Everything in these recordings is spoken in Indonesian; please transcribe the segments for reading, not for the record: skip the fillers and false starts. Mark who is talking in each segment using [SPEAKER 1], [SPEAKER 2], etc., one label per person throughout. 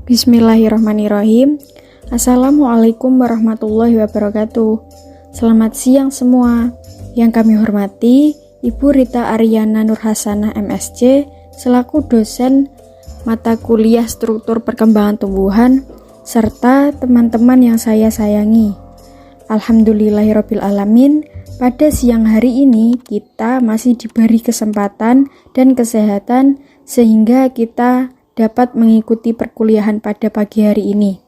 [SPEAKER 1] Bismillahirrahmanirrahim. Assalamualaikum warahmatullahi wabarakatuh. Selamat siang semua. Yang kami hormati Ibu Rita Aryana Nurhasanah MSc selaku dosen mata kuliah struktur perkembangan tumbuhan serta teman-teman yang saya sayangi. Alhamdulillahirabbil alamin. Pada siang hari ini kita masih diberi kesempatan dan kesehatan sehingga kita dapat mengikuti perkuliahan pada pagi hari ini.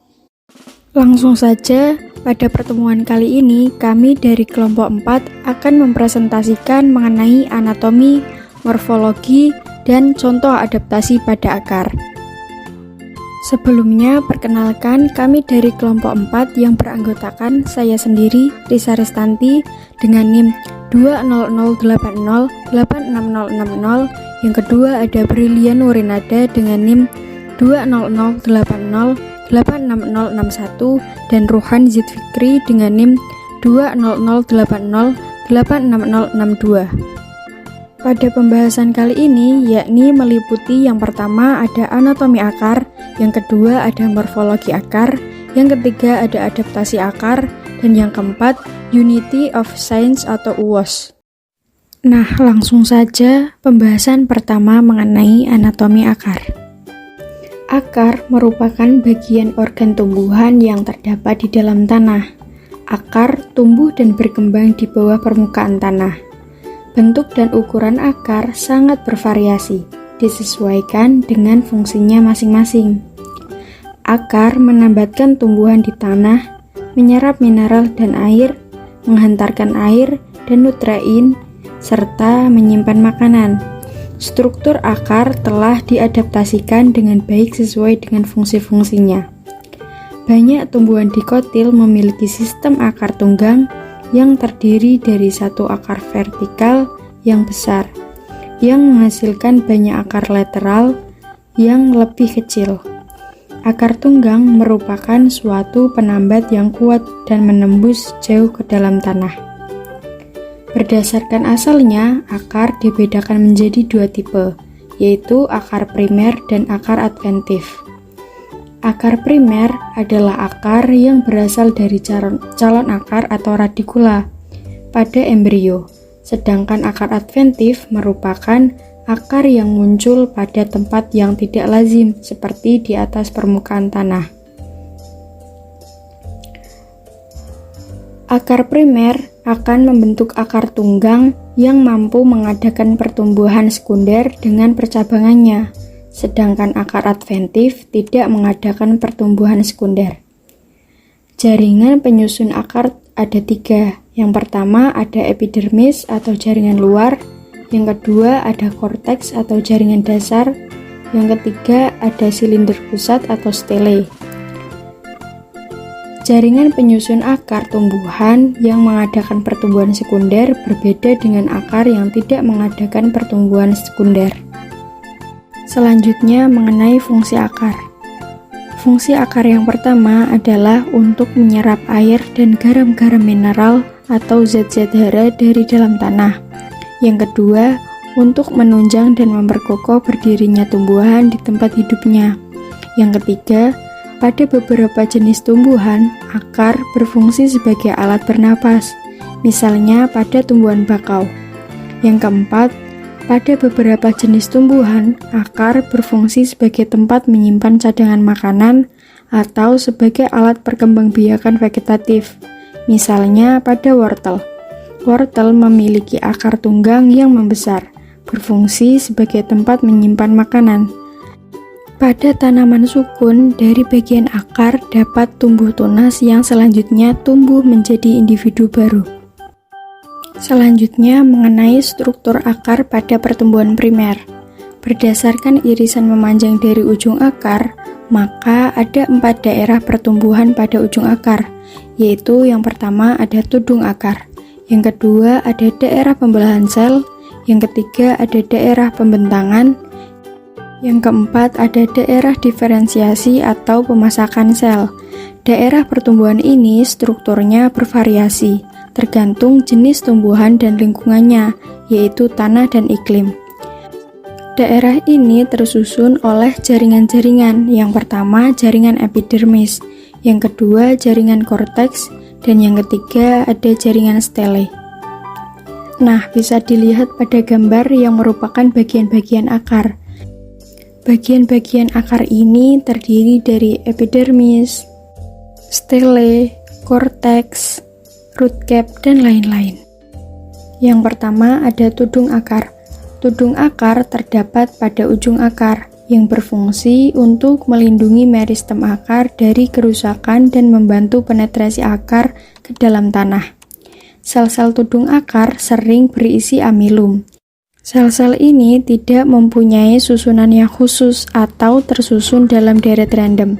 [SPEAKER 1] Langsung saja, pada pertemuan kali ini kami dari kelompok 4 akan mempresentasikan mengenai anatomi, morfologi, dan contoh adaptasi pada akar. Sebelumnya, perkenalkan kami dari kelompok 4 yang beranggotakan saya sendiri, Risa Restanti, dengan NIM 200808600. Yang kedua ada Brilian Nurinada dengan NIM 20080860061 dan Ruhan Zidfikri dengan NIM 20080860062. Pada pembahasan kali ini yakni meliputi yang pertama ada anatomi akar, yang kedua ada morfologi akar, yang ketiga ada adaptasi akar, dan yang keempat Unity of Science atau UOS. Nah, langsung saja pembahasan pertama mengenai anatomi akar. Akar merupakan bagian organ tumbuhan yang terdapat di dalam tanah. Akar tumbuh dan berkembang di bawah permukaan tanah. Bentuk dan ukuran akar sangat bervariasi, disesuaikan dengan fungsinya masing-masing. Akar menambatkan tumbuhan di tanah, menyerap mineral dan air, menghantarkan air dan nutrien, serta menyimpan makanan. Struktur akar telah diadaptasikan dengan baik sesuai dengan fungsi-fungsinya. Banyak tumbuhan dikotil memiliki sistem akar tunggang yang terdiri dari satu akar vertikal yang besar, yang menghasilkan banyak akar lateral yang lebih kecil. Akar tunggang merupakan suatu penambat yang kuat dan menembus jauh ke dalam tanah. Berdasarkan asalnya, akar dibedakan menjadi dua tipe, yaitu akar primer dan akar adventif. Akar primer adalah akar yang berasal dari calon akar atau radikula pada embrio, sedangkan akar adventif merupakan akar yang muncul pada tempat yang tidak lazim, seperti di atas permukaan tanah. Akar primer akan membentuk akar tunggang yang mampu mengadakan pertumbuhan sekunder dengan percabangannya, sedangkan akar adventif tidak mengadakan pertumbuhan sekunder. Jaringan penyusun akar ada 3. Yang pertama ada epidermis atau jaringan luar, yang kedua ada korteks atau jaringan dasar, yang ketiga ada silinder pusat atau stele. Jaringan penyusun akar tumbuhan yang mengadakan pertumbuhan sekunder berbeda dengan akar yang tidak mengadakan pertumbuhan sekunder. Selanjutnya mengenai fungsi akar. Fungsi akar yang pertama adalah untuk menyerap air dan garam-garam mineral atau zat-zat hara dari dalam tanah. Yang kedua, untuk menunjang dan memperkokoh berdirinya tumbuhan di tempat hidupnya. Yang ketiga, pada beberapa jenis tumbuhan, akar berfungsi sebagai alat bernapas, misalnya pada tumbuhan bakau. Yang keempat, pada beberapa jenis tumbuhan, akar berfungsi sebagai tempat menyimpan cadangan makanan atau sebagai alat perkembangbiakan vegetatif, misalnya pada wortel. Wortel memiliki akar tunggang yang membesar, berfungsi sebagai tempat menyimpan makanan. Pada tanaman sukun, dari bagian akar dapat tumbuh tunas yang selanjutnya tumbuh menjadi individu baru. Selanjutnya mengenai struktur akar pada pertumbuhan primer. Berdasarkan irisan memanjang dari ujung akar, maka ada 4 daerah pertumbuhan pada ujung akar, yaitu yang pertama ada tudung akar, yang kedua ada daerah pembelahan sel, yang ketiga ada daerah pembentangan, yang keempat ada daerah diferensiasi atau pemasakan sel. Daerah pertumbuhan ini strukturnya bervariasi, tergantung jenis tumbuhan dan lingkungannya, yaitu tanah dan iklim. Daerah ini tersusun oleh jaringan-jaringan. Yang pertama, jaringan epidermis. Yang kedua, jaringan korteks. Dan yang ketiga, ada jaringan stele. Nah, bisa dilihat pada gambar yang merupakan bagian-bagian akar. Bagian-bagian akar ini terdiri dari epidermis, stele, korteks, root cap, dan lain-lain. Yang pertama ada tudung akar. Tudung akar terdapat pada ujung akar yang berfungsi untuk melindungi meristem akar dari kerusakan dan membantu penetrasi akar ke dalam tanah. Sel-sel tudung akar sering berisi amilum. Sel-sel ini tidak mempunyai susunan yang khusus atau tersusun dalam deret random.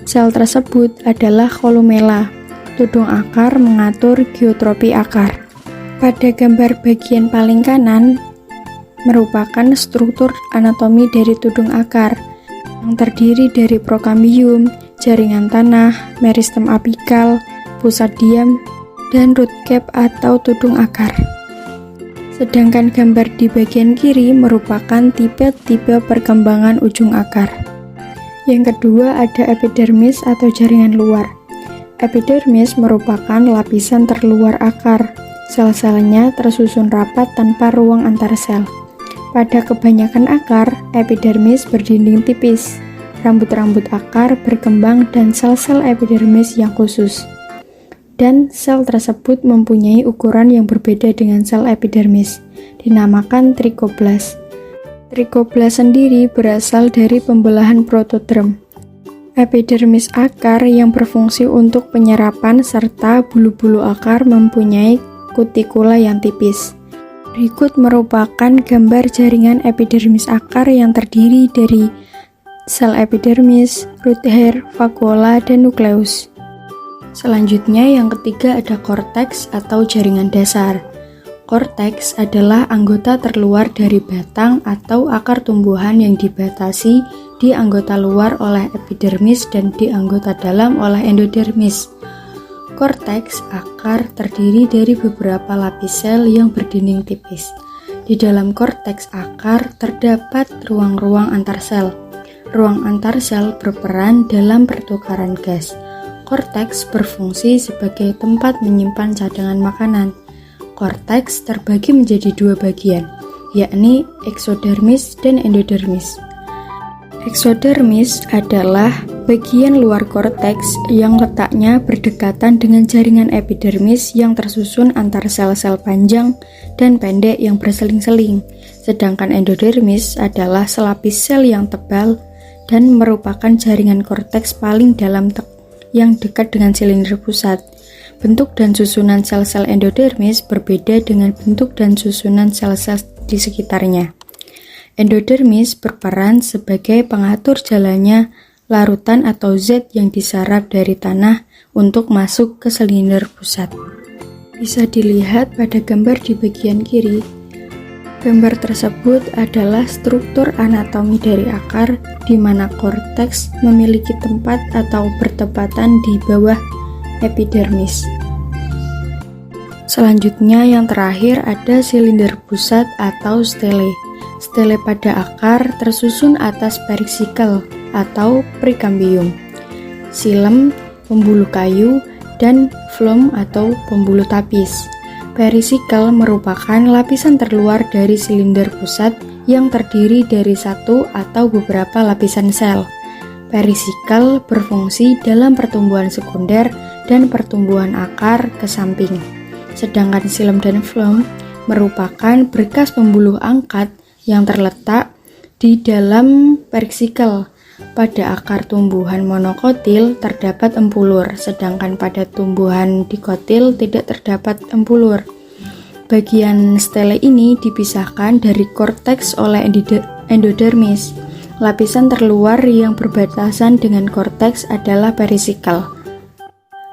[SPEAKER 1] Sel tersebut adalah kolumella. Tudung akar mengatur geotropi akar. Pada gambar bagian paling kanan merupakan struktur anatomi dari tudung akar yang terdiri dari prokambium, jaringan tanah, meristem apikal, pusat diam, dan root cap atau tudung akar. Sedangkan gambar di bagian kiri merupakan tipe-tipe perkembangan ujung akar. Yang kedua ada epidermis atau jaringan luar. Epidermis merupakan lapisan terluar akar. Sel-selnya tersusun rapat tanpa ruang antar sel. Pada kebanyakan akar, epidermis berdinding tipis. Rambut-rambut akar berkembang dan sel-sel epidermis yang khusus. Dan sel tersebut mempunyai ukuran yang berbeda dengan sel epidermis, dinamakan trikoblas. Trikoblas sendiri berasal dari pembelahan protoderm. Epidermis akar yang berfungsi untuk penyerapan serta bulu-bulu akar mempunyai kutikula yang tipis. Berikut merupakan gambar jaringan epidermis akar yang terdiri dari sel epidermis, root hair, vakuola, dan nukleus. Selanjutnya yang ketiga ada korteks atau jaringan dasar. Korteks adalah anggota terluar dari batang atau akar tumbuhan yang dibatasi di anggota luar oleh epidermis dan di anggota dalam oleh endodermis. Korteks akar terdiri dari beberapa lapis sel yang berdinding tipis. Di dalam korteks akar terdapat ruang-ruang antar sel. Ruang antar sel berperan dalam pertukaran gas. Korteks berfungsi sebagai tempat menyimpan cadangan makanan. Korteks terbagi menjadi dua bagian, yakni eksodermis dan endodermis. Eksodermis adalah bagian luar korteks yang letaknya berdekatan dengan jaringan epidermis yang tersusun antar sel-sel panjang dan pendek yang berseling-seling. Sedangkan endodermis adalah selapis sel yang tebal dan merupakan jaringan korteks paling dalam yang dekat dengan silinder pusat. Bentuk dan susunan sel-sel endodermis berbeda dengan bentuk dan susunan sel-sel di sekitarnya. Endodermis berperan sebagai pengatur jalannya larutan atau zat yang diserap dari tanah untuk masuk ke silinder pusat. Bisa dilihat pada gambar di bagian kiri. Gambar tersebut adalah struktur anatomi dari akar, di mana korteks memiliki tempat atau bertepatan di bawah epidermis. Selanjutnya yang terakhir ada silinder pusat atau stele. Stele pada akar tersusun atas perisikal atau prekambium, xilem, pembuluh kayu, dan phloem atau pembuluh tapis. Perisikal merupakan lapisan terluar dari silinder pusat yang terdiri dari satu atau beberapa lapisan sel. Perisikal berfungsi dalam pertumbuhan sekunder dan pertumbuhan akar ke samping. Sedangkan xilem dan phloem merupakan berkas pembuluh angkat yang terletak di dalam perisikal. Pada akar tumbuhan monokotil terdapat empulur, sedangkan pada tumbuhan dikotil tidak terdapat empulur. Bagian stele ini dipisahkan dari korteks oleh endodermis. Lapisan terluar yang berbatasan dengan korteks adalah perisikal.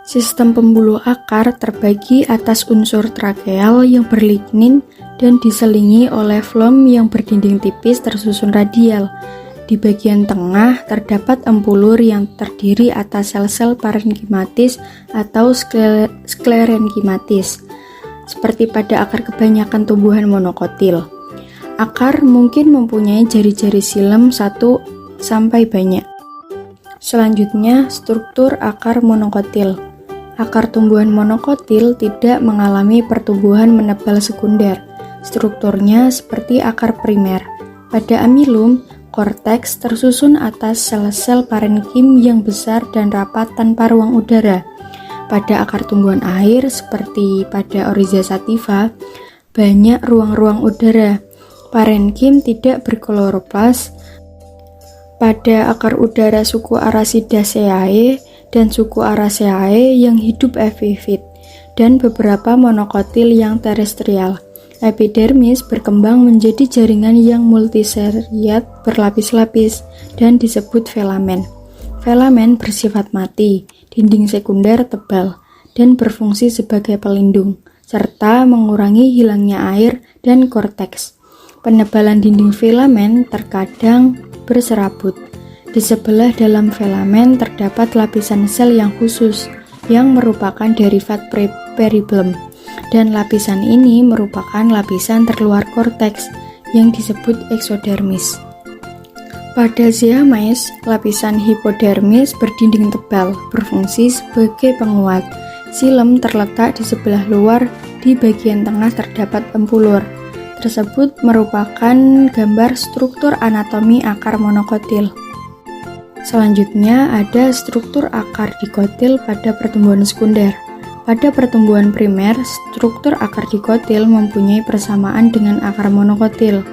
[SPEAKER 1] Sistem pembuluh akar terbagi atas unsur trakeal yang berlignin dan diselingi oleh phloem yang berdinding tipis tersusun radial. Di bagian tengah terdapat empulur yang terdiri atas sel-sel parenkimatis atau sklerenkimatis, seperti pada akar kebanyakan tumbuhan monokotil. Akar mungkin mempunyai jari-jari silem 1 sampai banyak. Selanjutnya, struktur akar monokotil. Akar tumbuhan monokotil tidak mengalami pertumbuhan menebal sekunder. Strukturnya seperti akar primer. Pada amilum, korteks tersusun atas sel-sel parenkim yang besar dan rapat tanpa ruang udara. Pada akar tumbuhan air, seperti pada Oryza sativa, banyak ruang-ruang udara. Parenkim tidak berkloroplas. Pada akar udara suku Arachidaceae dan suku Araceae yang hidup epifit, dan beberapa monokotil yang terestrial. Epidermis berkembang menjadi jaringan yang multiseriat berlapis-lapis dan disebut filamen. Filamen bersifat mati, dinding sekunder tebal, dan berfungsi sebagai pelindung, serta mengurangi hilangnya air dan korteks. Penebalan dinding filamen terkadang berserabut. Di sebelah dalam filamen terdapat lapisan sel yang khusus, yang merupakan derivat periblem, dan lapisan ini merupakan lapisan terluar korteks, yang disebut eksodermis. Pada Zeamys, lapisan hipodermis berdinding tebal, berfungsi sebagai penguat. Silem terletak di sebelah luar, di bagian tengah terdapat empulur. Tersebut merupakan gambar struktur anatomi akar monokotil. Selanjutnya ada struktur akar dikotil pada pertumbuhan sekunder. Pada pertumbuhan primer, struktur akar dikotil mempunyai persamaan dengan akar monokotil.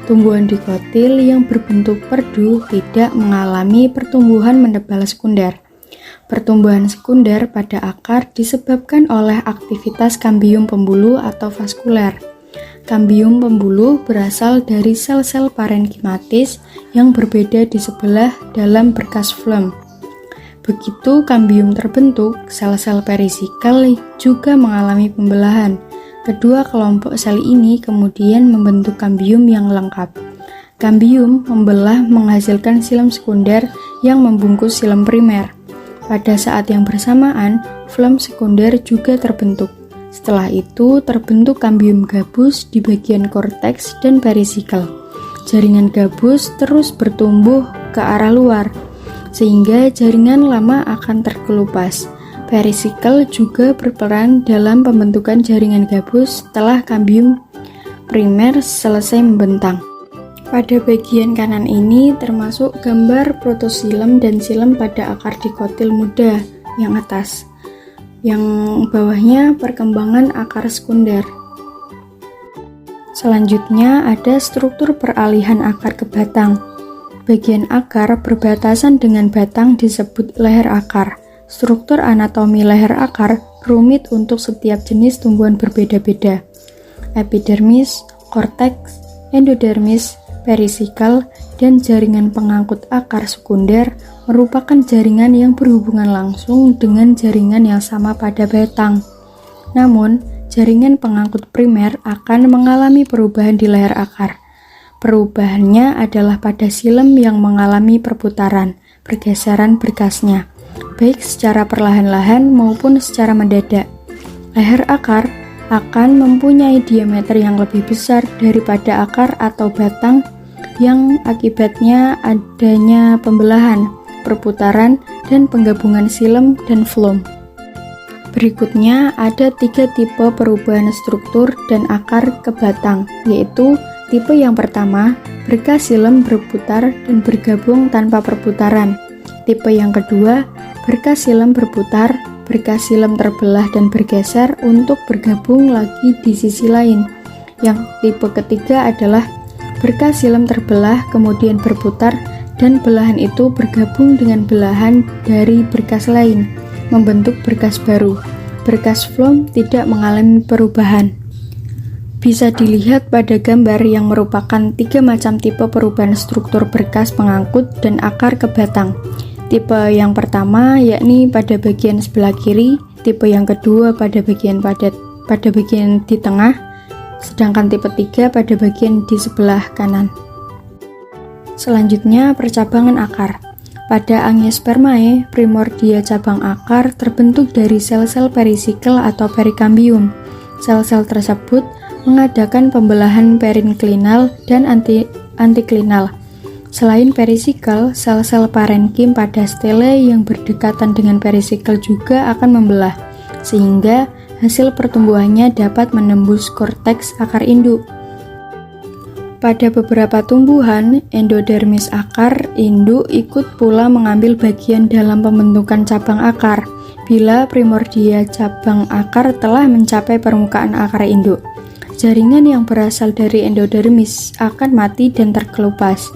[SPEAKER 1] Tumbuhan dikotil yang berbentuk perdu tidak mengalami pertumbuhan menebal sekunder. Pertumbuhan sekunder pada akar disebabkan oleh aktivitas kambium pembuluh atau vaskuler. Kambium pembuluh berasal dari sel-sel parenkimatis yang berbeda di sebelah dalam berkas flem. Begitu kambium terbentuk, sel-sel perisikal juga mengalami pembelahan. Kedua kelompok sel ini kemudian membentuk kambium yang lengkap. Kambium membelah menghasilkan silem sekunder yang membungkus silem primer. Pada saat yang bersamaan, flem sekunder juga terbentuk. Setelah itu terbentuk kambium gabus di bagian korteks dan perisikal. Jaringan gabus terus bertumbuh ke arah luar, sehingga jaringan lama akan terkelupas. Perisikal juga berperan dalam pembentukan jaringan gabus setelah kambium primer selesai membentang. Pada bagian kanan ini termasuk gambar protosilem dan silem pada akar dikotil muda yang atas. Yang bawahnya perkembangan akar sekunder. Selanjutnya ada struktur peralihan akar ke batang. Bagian akar berbatasan dengan batang disebut leher akar. Struktur anatomi leher akar rumit untuk setiap jenis tumbuhan berbeda-beda. Epidermis, korteks, endodermis, perisikal, dan jaringan pengangkut akar sekunder merupakan jaringan yang berhubungan langsung dengan jaringan yang sama pada batang. Namun, jaringan pengangkut primer akan mengalami perubahan di leher akar. Perubahannya adalah pada silem yang mengalami perputaran, pergeseran berkasnya, baik secara perlahan-lahan maupun secara mendadak. Leher akar akan mempunyai diameter yang lebih besar daripada akar atau batang yang akibatnya adanya pembelahan, perputaran, dan penggabungan silem dan flem. Berikutnya ada 3 tipe perubahan struktur dan akar ke batang, yaitu tipe yang pertama, berkas silem berputar dan bergabung tanpa perputaran. Tipe yang kedua, berkas silem berputar, berkas silem terbelah dan bergeser untuk bergabung lagi di sisi lain. Yang tipe ketiga adalah berkas silem terbelah kemudian berputar dan belahan itu bergabung dengan belahan dari berkas lain, membentuk berkas baru. Berkas flem tidak mengalami perubahan. Bisa dilihat pada gambar yang merupakan 3 macam tipe perubahan struktur berkas pengangkut dan akar ke batang. Tipe yang pertama yakni pada bagian sebelah kiri, tipe yang kedua pada bagian di tengah, sedangkan tipe 3 pada bagian di sebelah kanan. Selanjutnya, percabangan akar. Pada Angiospermae, primordia cabang akar terbentuk dari sel-sel perisikal atau perikambium. Sel-sel tersebut mengadakan pembelahan perinklinal dan antiklinal. Selain perisikal, sel-sel parenkim pada stele yang berdekatan dengan perisikal juga akan membelah, sehingga hasil pertumbuhannya dapat menembus korteks akar induk. Pada beberapa tumbuhan, endodermis akar induk ikut pula mengambil bagian dalam pembentukan cabang akar, bila primordia cabang akar telah mencapai permukaan akar induk. Jaringan yang berasal dari endodermis akan mati dan terkelupas.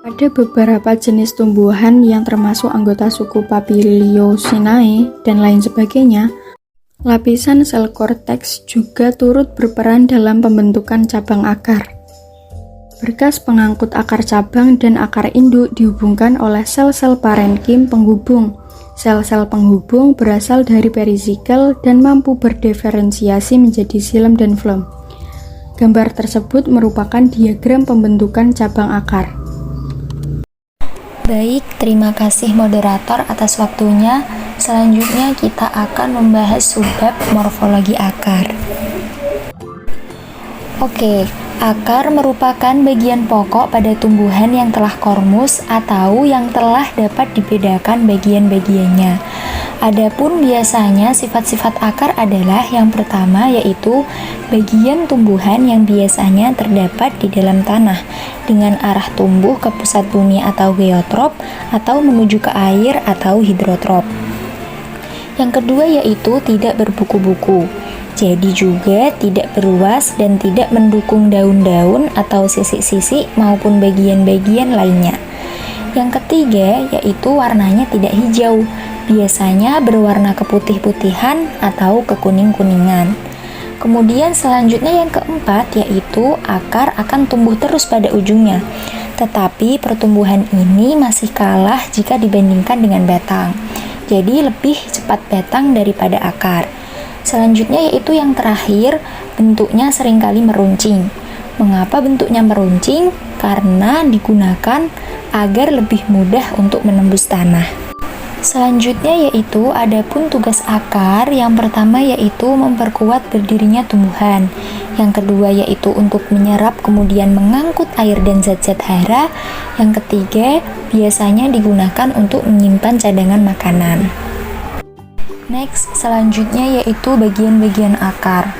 [SPEAKER 1] Ada beberapa jenis tumbuhan yang termasuk anggota suku Papiliosinae dan lain sebagainya. Lapisan sel korteks juga turut berperan dalam pembentukan cabang akar. Berkas pengangkut akar cabang dan akar induk dihubungkan oleh sel-sel parenkim penghubung. Sel-sel penghubung berasal dari perisikal dan mampu berdiferensiasi menjadi xilem dan flem. Gambar tersebut merupakan diagram pembentukan cabang akar.
[SPEAKER 2] Baik, terima kasih moderator atas waktunya. Selanjutnya kita akan membahas subbab morfologi akar. Oke, akar merupakan bagian pokok pada tumbuhan yang telah kormus atau yang telah dapat dibedakan bagian-bagiannya. Adapun biasanya sifat-sifat akar adalah yang pertama yaitu bagian tumbuhan yang biasanya terdapat di dalam tanah dengan arah tumbuh ke pusat bumi atau geotrop atau menuju ke air atau hidrotrop. Yang kedua yaitu tidak berbuku-buku. Jadi juga tidak beruas dan tidak mendukung daun-daun atau sisik-sisik maupun bagian-bagian lainnya. Yang ketiga yaitu warnanya tidak hijau, biasanya berwarna keputih-putihan atau kekuning-kuningan. Kemudian selanjutnya yang keempat yaitu akar akan tumbuh terus pada ujungnya, tetapi pertumbuhan ini masih kalah jika dibandingkan dengan batang. Jadi lebih cepat batang daripada akar. Selanjutnya yaitu yang terakhir, bentuknya seringkali meruncing. Mengapa bentuknya meruncing? Karena digunakan agar lebih mudah untuk menembus tanah. Selanjutnya yaitu adapun tugas akar, yang pertama yaitu memperkuat berdirinya tumbuhan. Yang kedua yaitu untuk menyerap kemudian mengangkut air dan zat-zat hara. Yang ketiga biasanya digunakan untuk menyimpan cadangan makanan. Next, selanjutnya yaitu bagian-bagian akar.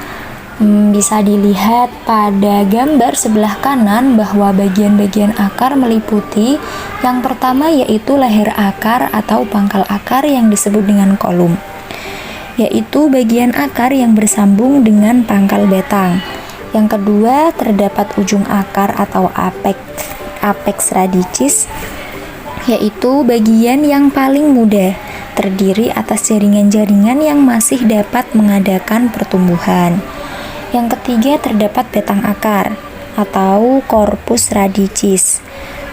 [SPEAKER 2] Bisa dilihat pada gambar sebelah kanan bahwa bagian-bagian akar meliputi yang pertama yaitu leher akar atau pangkal akar yang disebut dengan kolum, yaitu bagian akar yang bersambung dengan pangkal batang. Yang kedua terdapat ujung akar atau apex radicis, yaitu bagian yang paling muda, terdiri atas jaringan-jaringan yang masih dapat mengadakan pertumbuhan. Yang ketiga terdapat batang akar atau corpus radicis.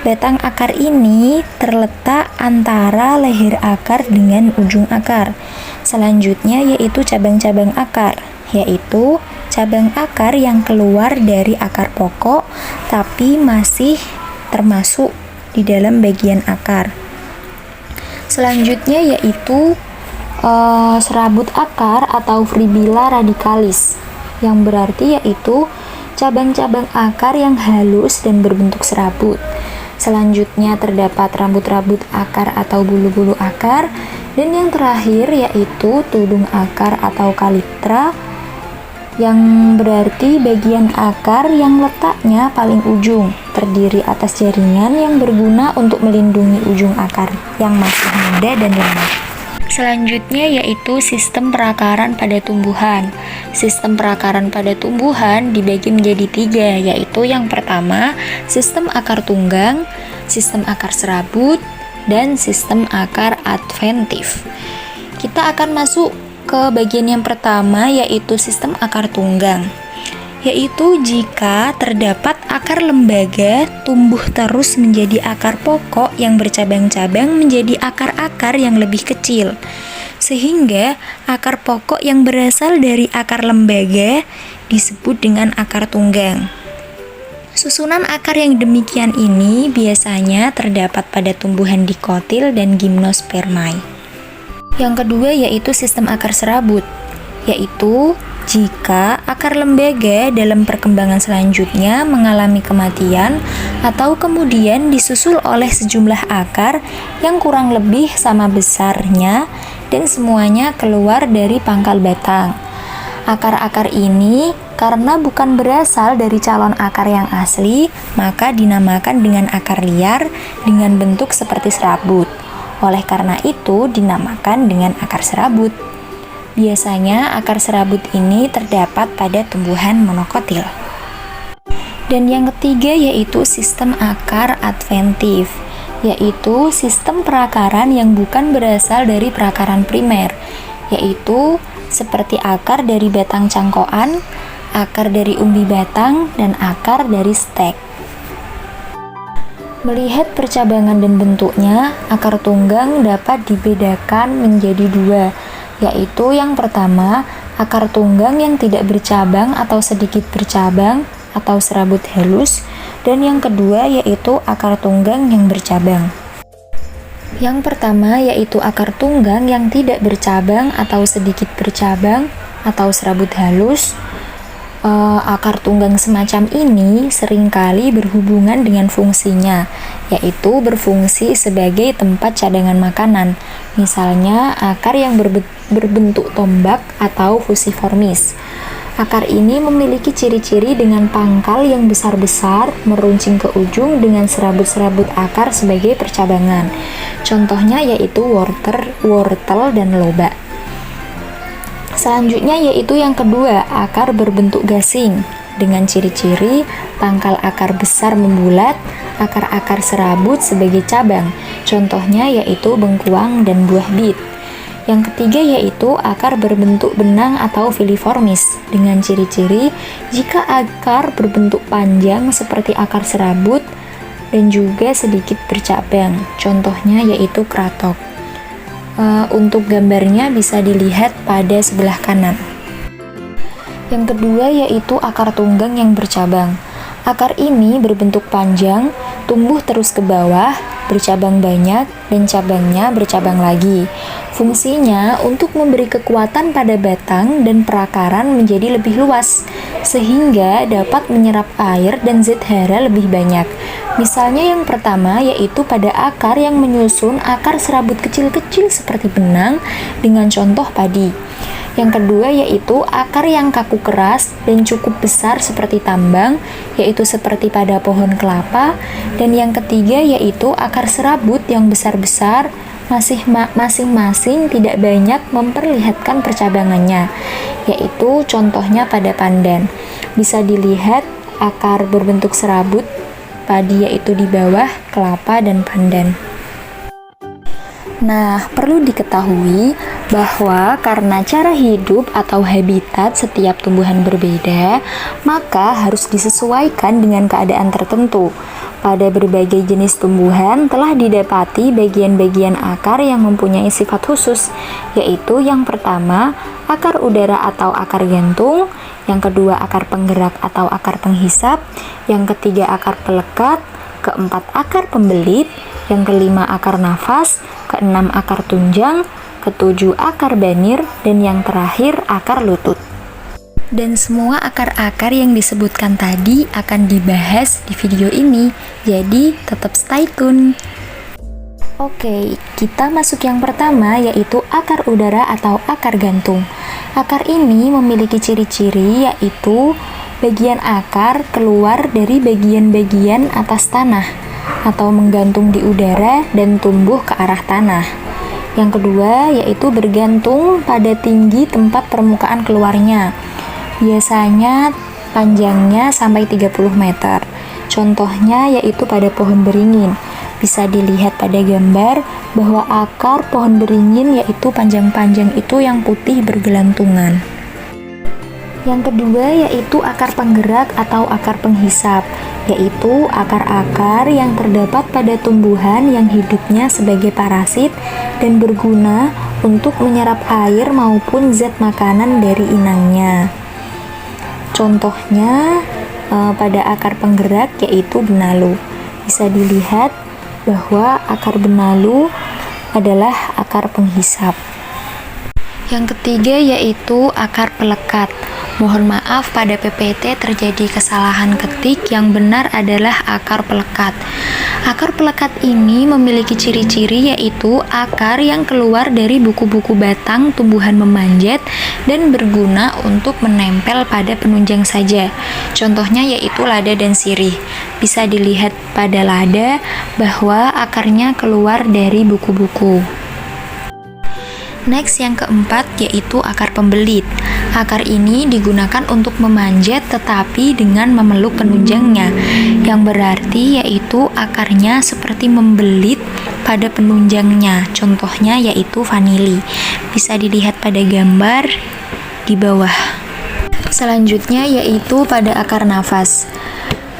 [SPEAKER 2] Batang akar ini terletak antara leher akar dengan ujung akar. Selanjutnya yaitu cabang-cabang akar, yaitu cabang akar yang keluar dari akar pokok tapi masih termasuk di dalam bagian akar. Selanjutnya yaitu serabut akar atau fibula radicalis, yang berarti yaitu cabang-cabang akar yang halus dan berbentuk serabut. Selanjutnya terdapat rambut-rambut akar atau bulu-bulu akar, dan yang terakhir yaitu tudung akar atau kalitra, yang berarti bagian akar yang letaknya paling ujung, terdiri atas jaringan yang berguna untuk melindungi ujung akar yang masih muda dan lemah. Selanjutnya yaitu sistem perakaran pada tumbuhan. Sistem perakaran pada tumbuhan dibagi menjadi 3, yaitu yang pertama sistem akar tunggang, sistem akar serabut, dan sistem akar adventif. Kita akan masuk ke bagian yang pertama yaitu sistem akar tunggang, yaitu jika terdapat akar lembaga tumbuh terus menjadi akar pokok yang bercabang-cabang menjadi akar-akar yang lebih kecil, sehingga akar pokok yang berasal dari akar lembaga disebut dengan akar tunggang. Susunan akar yang demikian ini biasanya terdapat pada tumbuhan dikotil dan gimnospermae. Yang kedua yaitu sistem akar serabut, yaitu Jika akar lembaga dalam perkembangan selanjutnya mengalami kematian atau kemudian disusul oleh sejumlah akar yang kurang lebih sama besarnya dan semuanya keluar dari pangkal batang. Akar-akar ini karena bukan berasal dari calon akar yang asli, maka dinamakan dengan akar liar dengan bentuk seperti serabut. Oleh karena itu dinamakan dengan akar serabut. Biasanya akar serabut ini terdapat pada tumbuhan monokotil. Dan yang ketiga yaitu sistem akar adventif, yaitu sistem perakaran yang bukan berasal dari perakaran primer, yaitu seperti akar dari batang cangkokan, akar dari umbi batang, dan akar dari stek. Melihat percabangan dan bentuknya, akar tunggang dapat dibedakan menjadi dua, yaitu yang pertama, akar tunggang yang tidak bercabang atau sedikit bercabang atau serabut halus, dan yang kedua yaitu akar tunggang yang bercabang. Yang pertama yaitu akar tunggang yang tidak bercabang atau sedikit bercabang atau serabut halus. Akar tunggang semacam ini seringkali berhubungan dengan fungsinya, yaitu berfungsi sebagai tempat cadangan makanan. Misalnya akar yang berbentuk tombak atau fusiformis. Akar ini memiliki ciri-ciri dengan pangkal yang besar-besar meruncing ke ujung dengan serabut-serabut akar sebagai percabangan. Contohnya yaitu wortel dan lobak. Selanjutnya yaitu yang kedua, akar berbentuk gasing dengan ciri-ciri pangkal akar besar membulat, akar-akar serabut sebagai cabang. Contohnya yaitu bengkuang dan buah bit. Yang ketiga yaitu akar berbentuk benang atau filiformis dengan ciri-ciri jika akar berbentuk panjang seperti akar serabut dan juga sedikit bercabang. Contohnya yaitu kratok. Untuk gambarnya bisa dilihat pada sebelah kanan. Yang kedua yaitu akar tunggang yang bercabang. Akar ini berbentuk panjang, tumbuh terus ke bawah, bercabang banyak, dan cabangnya bercabang lagi. Fungsinya untuk memberi kekuatan pada batang dan perakaran menjadi lebih luas, sehingga dapat menyerap air dan zat hara lebih banyak. Misalnya yang pertama yaitu pada akar yang menyusun akar serabut kecil-kecil seperti benang dengan contoh padi. Yang kedua yaitu akar yang kaku keras dan cukup besar seperti tambang, yaitu seperti pada pohon kelapa. Dan yang ketiga yaitu akar serabut yang besar-besar, masing-masing tidak banyak memperlihatkan percabangannya, yaitu contohnya pada pandan. Bisa dilihat akar berbentuk serabut padi yaitu di bawah, kelapa, dan pandan. Nah, perlu diketahui bahwa karena cara hidup atau habitat setiap tumbuhan berbeda, maka harus disesuaikan dengan keadaan tertentu. Pada berbagai jenis tumbuhan telah didapati bagian-bagian akar yang mempunyai sifat khusus, yaitu yang pertama, akar udara atau akar gantung, yang kedua akar penggerak atau akar penghisap, yang ketiga akar pelekat, keempat akar pembelit, yang kelima akar nafas, keenam akar tunjang, ketujuh akar banir, dan yang terakhir akar lutut. Dan semua akar-akar yang disebutkan tadi akan dibahas di video ini, jadi tetap stay tune. Oke, kita masuk yang pertama yaitu akar udara atau akar gantung. Akar ini memiliki ciri-ciri yaitu bagian akar keluar dari bagian-bagian atas tanah atau menggantung di udara dan tumbuh ke arah tanah. Yang kedua yaitu bergantung pada tinggi tempat permukaan keluarnya. Biasanya panjangnya sampai 30 meter. Contohnya yaitu pada pohon beringin. Bisa dilihat pada gambar bahwa akar pohon beringin yaitu panjang-panjang itu yang putih bergelantungan. Yang kedua yaitu akar penggerak atau akar penghisap, yaitu akar-akar yang terdapat pada tumbuhan yang hidupnya sebagai parasit dan berguna untuk menyerap air maupun zat makanan dari inangnya. Contohnya pada akar penggerak yaitu benalu. Bisa dilihat bahwa akar benalu adalah akar penghisap. Yang ketiga yaitu akar pelekat. Mohon maaf, pada PPT terjadi kesalahan ketik, yang benar adalah akar pelekat. Akar pelekat ini memiliki ciri-ciri yaitu akar yang keluar dari buku-buku batang tumbuhan memanjat dan berguna untuk menempel pada penunjang saja. Contohnya yaitu lada dan sirih. Bisa dilihat pada lada bahwa akarnya keluar dari buku-buku. Next, yang keempat yaitu akar pembelit. Akar ini digunakan untuk memanjat tetapi dengan memeluk penunjangnya, yang berarti yaitu akarnya seperti membelit pada penunjangnya. Contohnya yaitu vanili. Bisa dilihat pada gambar di bawah. Selanjutnya yaitu pada akar nafas.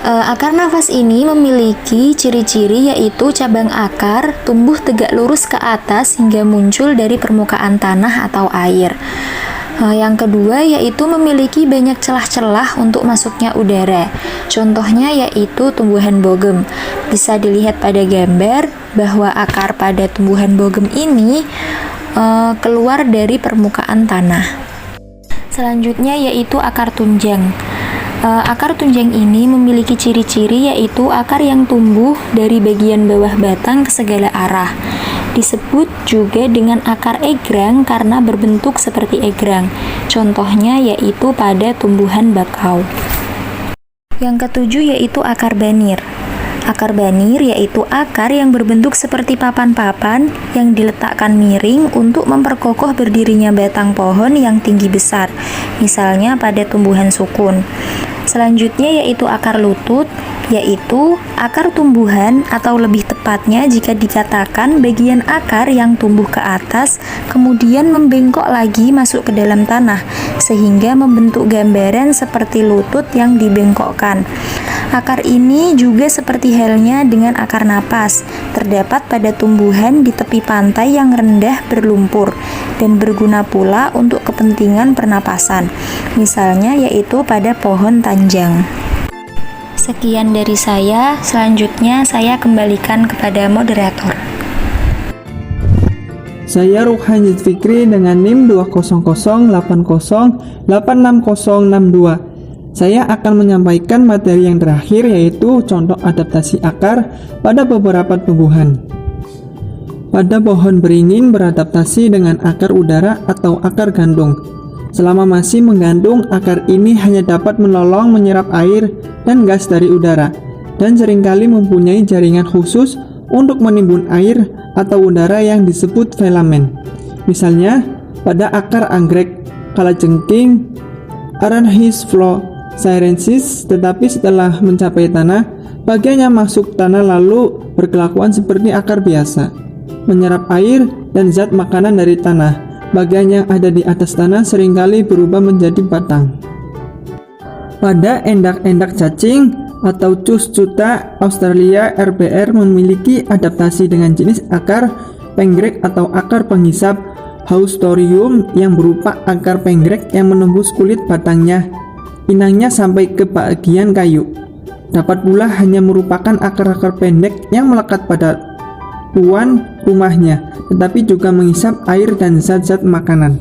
[SPEAKER 2] Akar nafas ini memiliki ciri-ciri yaitu cabang akar tumbuh tegak lurus ke atas hingga muncul dari permukaan tanah atau air. Yang kedua yaitu memiliki banyak celah-celah untuk masuknya udara. Contohnya yaitu tumbuhan bogem. Bisa dilihat pada gambar bahwa akar pada tumbuhan bogem ini keluar dari permukaan tanah. Selanjutnya yaitu akar tunjang. Akar tunjang ini memiliki ciri-ciri yaitu akar yang tumbuh dari bagian bawah batang ke segala arah. Disebut juga dengan akar egrang karena berbentuk seperti egrang. Contohnya yaitu pada tumbuhan bakau. Yang ketujuh yaitu akar banir. Akar banir yaitu akar yang berbentuk seperti papan-papan yang diletakkan miring untuk memperkokoh berdirinya batang pohon yang tinggi besar, misalnya pada tumbuhan sukun. Selanjutnya yaitu akar lutut, yaitu akar tumbuhan atau lebih tepatnya jika dikatakan bagian akar yang tumbuh ke atas kemudian membengkok lagi masuk ke dalam tanah sehingga membentuk gambaran seperti lutut yang dibengkokkan. Akar ini juga seperti halnya dengan akar napas, terdapat pada tumbuhan di tepi pantai yang rendah berlumpur dan berguna pula untuk kepentingan pernapasan, misalnya yaitu pada pohon tanjang. Sekian dari saya, selanjutnya saya kembalikan kepada moderator.
[SPEAKER 3] Saya Ruhan Fikri dengan NIM 20080866062. Saya akan menyampaikan materi yang terakhir yaitu contoh adaptasi akar pada beberapa tumbuhan. Pada pohon beringin beradaptasi dengan akar udara atau akar gantung. Selama masih menggantung, akar ini hanya dapat menolong menyerap air dan gas dari udara dan seringkali mempunyai jaringan khusus untuk menimbun air atau udara yang disebut filamen. Misalnya pada akar anggrek, kalajengking, Aranhis floresiensis, tetapi setelah mencapai tanah, bagiannya masuk tanah lalu berkelakuan seperti akar biasa, menyerap air dan zat makanan dari tanah. Bagian yang ada di atas tanah seringkali berubah menjadi batang. Pada endak-endak cacing atau Cuscuta Australia RBR memiliki adaptasi dengan jenis akar penggrek atau akar penghisap Haustorium yang berupa akar penggrek yang menembus kulit batangnya, inangnya sampai ke bagian kayu. Dapat pula hanya merupakan akar-akar pendek yang melekat pada tuan rumahnya, tetapi juga menghisap air dan zat-zat makanan.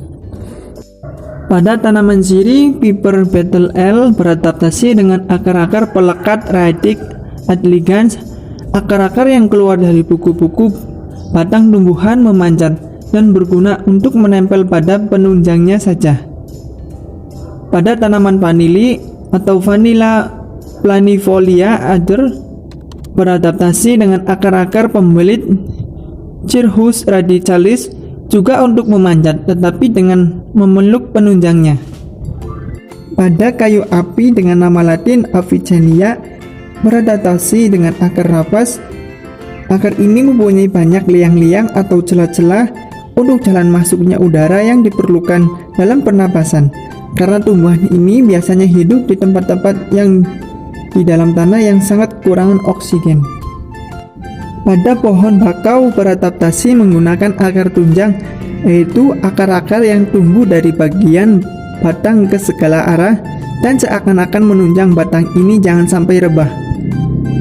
[SPEAKER 3] Pada tanaman sirih, Piper Beetle L beradaptasi dengan akar-akar pelekat Radic adligans, akar-akar yang keluar dari buku-buku batang tumbuhan memanjat dan berguna untuk menempel pada penunjangnya saja. Pada tanaman vanili atau Vanilla planifolia Adder beradaptasi dengan akar-akar pembelit Cirrus radicalis juga untuk memanjat tetapi dengan memeluk penunjangnya. Pada kayu api dengan nama latin Avicennia beradaptasi dengan akar rapas. Akar ini mempunyai banyak liang-liang atau celah-celah untuk jalan masuknya udara yang diperlukan dalam pernapasan. Karena tumbuhan ini biasanya hidup di tempat-tempat yang di dalam tanah yang sangat kekurangan oksigen. Pada pohon bakau beradaptasi menggunakan akar tunjang, yaitu akar-akar yang tumbuh dari bagian batang ke segala arah dan seakan-akan menunjang batang ini jangan sampai rebah.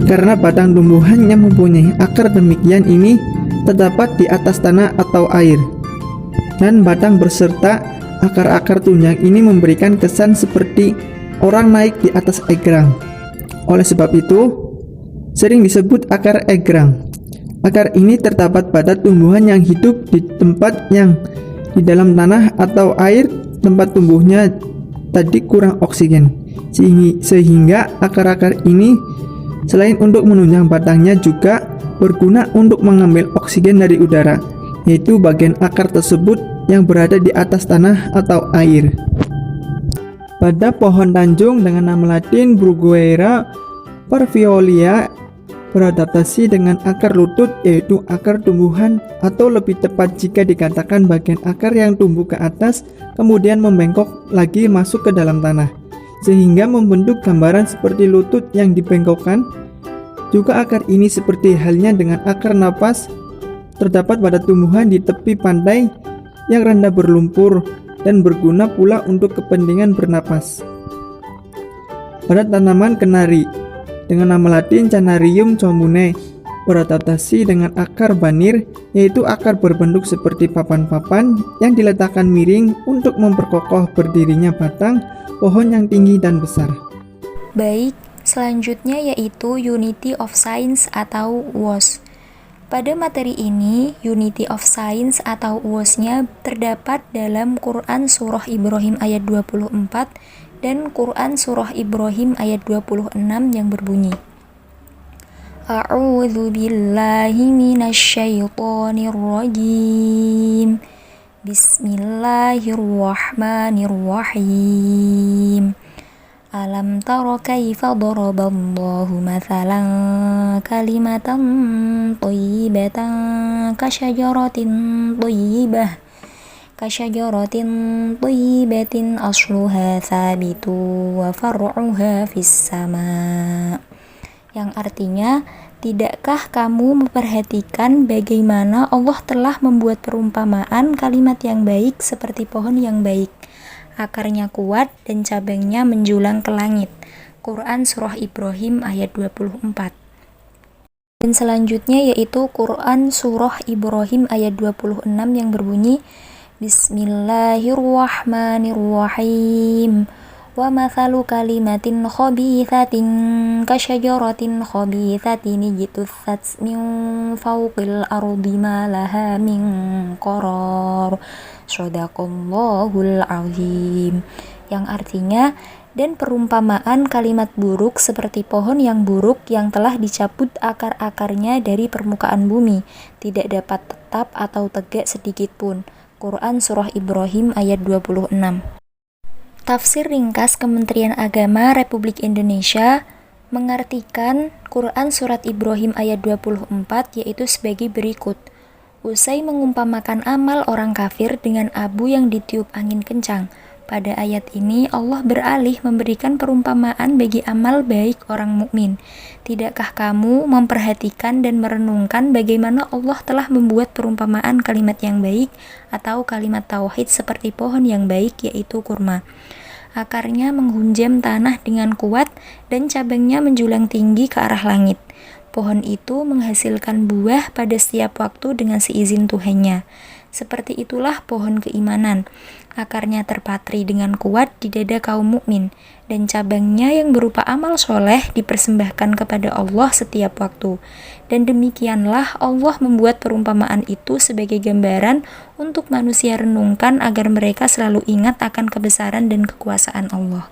[SPEAKER 3] Karena batang tumbuhan yang mempunyai akar demikian ini terdapat di atas tanah atau air, dan batang berserta akar-akar tunjang ini memberikan kesan seperti orang naik di atas egrang. Oleh sebab itu, sering disebut akar egrang. Akar ini terdapat pada tumbuhan yang hidup di tempat yang di dalam tanah atau air tempat tumbuhnya tadi kurang oksigen. Sehingga akar-akar ini selain untuk menunjang batangnya juga berguna untuk mengambil oksigen dari udara, yaitu bagian akar tersebut yang berada di atas tanah atau air. Pada pohon tanjung dengan nama latin Bruguiera parviolia beradaptasi dengan akar lutut, yaitu akar tumbuhan, atau lebih tepat jika dikatakan bagian akar yang tumbuh ke atas kemudian membengkok lagi masuk ke dalam tanah, sehingga membentuk gambaran seperti lutut yang dibengkokkan. Juga akar ini seperti halnya dengan akar napas terdapat pada tumbuhan di tepi pantai yang rendah berlumpur dan berguna pula untuk kepentingan bernapas. Pada tanaman kenari dengan nama latin Canarium combune beradaptasi dengan akar banir, yaitu akar berbentuk seperti papan-papan yang diletakkan miring untuk memperkokoh berdirinya batang pohon yang tinggi dan besar.
[SPEAKER 2] Baik, selanjutnya yaitu Unity of Science atau UOS. Pada materi ini, Unity of Science atau UOS-nya terdapat dalam Quran Surah Ibrahim ayat 24 dan Quran Surah Ibrahim ayat 26 yang berbunyi, A'udzu billahi minasyaitonir rajim. Bismillahirrahmanirrahim. Alam tara kaifa daraballahu mathalan kalimatan thayyibatan kasyajaratin thayyibatin asluha thabitu wa far'uha fis sama. Yang artinya, tidakkah kamu memperhatikan bagaimana Allah telah membuat perumpamaan kalimat yang baik seperti pohon yang baik, akarnya kuat dan cabangnya menjulang ke langit. Quran Surah Ibrahim ayat 24. Dan selanjutnya yaitu Quran Surah Ibrahim ayat 26 yang berbunyi, Bismillahirrahmanirrahim. Wa mathalu kalimatin khabithatin kasyajaratin khabithatin ijtutsat min fawqil ardi ma laha min qarar. Shadaqallahul azim. Yang artinya, dan perumpamaan kalimat buruk seperti pohon yang buruk yang telah dicabut akar-akarnya dari permukaan bumi, tidak dapat tetap atau tegak sedikit pun. Quran Surah Ibrahim ayat 26. Tafsir ringkas Kementerian Agama Republik Indonesia mengartikan Quran Surat Ibrahim ayat 24 yaitu sebagai berikut. Usai mengumpamakan amal orang kafir dengan abu yang ditiup angin kencang, pada ayat ini Allah beralih memberikan perumpamaan bagi amal baik orang mukmin. Tidakkah kamu memperhatikan dan merenungkan bagaimana Allah telah membuat perumpamaan kalimat yang baik atau kalimat tauhid seperti pohon yang baik yaitu kurma. Akarnya menghunjam tanah dengan kuat dan cabangnya menjulang tinggi ke arah langit. Pohon itu menghasilkan buah pada setiap waktu dengan seizin Tuhannya. Seperti itulah pohon keimanan. Akarnya terpatri dengan kuat di dada kaum mukmin, dan cabangnya yang berupa amal soleh dipersembahkan kepada Allah setiap waktu. Dan demikianlah Allah membuat perumpamaan itu sebagai gambaran untuk manusia renungkan agar mereka selalu ingat akan kebesaran dan kekuasaan Allah.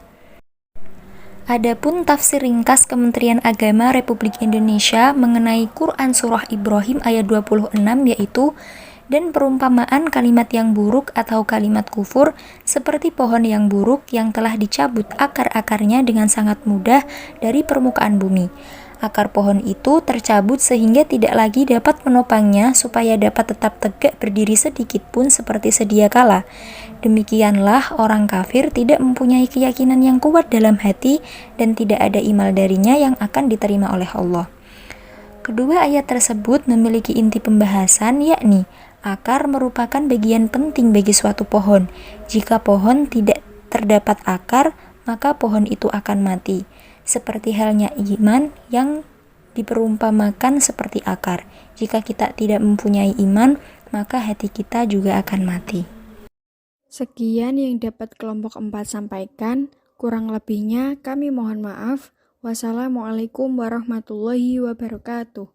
[SPEAKER 2] Adapun tafsir ringkas Kementerian Agama Republik Indonesia mengenai Quran Surah Ibrahim ayat 26 yaitu, dan perumpamaan kalimat yang buruk atau kalimat kufur seperti pohon yang buruk yang telah dicabut akar-akarnya dengan sangat mudah dari permukaan bumi. Akar pohon itu tercabut sehingga tidak lagi dapat menopangnya supaya dapat tetap tegak berdiri sedikit pun seperti sedia kala. Demikianlah orang kafir tidak mempunyai keyakinan yang kuat dalam hati dan tidak ada imal darinya yang akan diterima oleh Allah. Kedua ayat tersebut memiliki inti pembahasan, yakni akar merupakan bagian penting bagi suatu pohon. Jika pohon tidak terdapat akar, maka pohon itu akan mati. Seperti halnya iman yang diperumpamakan seperti akar. Jika kita tidak mempunyai iman, maka hati kita juga akan mati.
[SPEAKER 1] Sekian yang dapat kelompok 4 sampaikan, kurang lebihnya kami mohon maaf. Wassalamualaikum warahmatullahi wabarakatuh.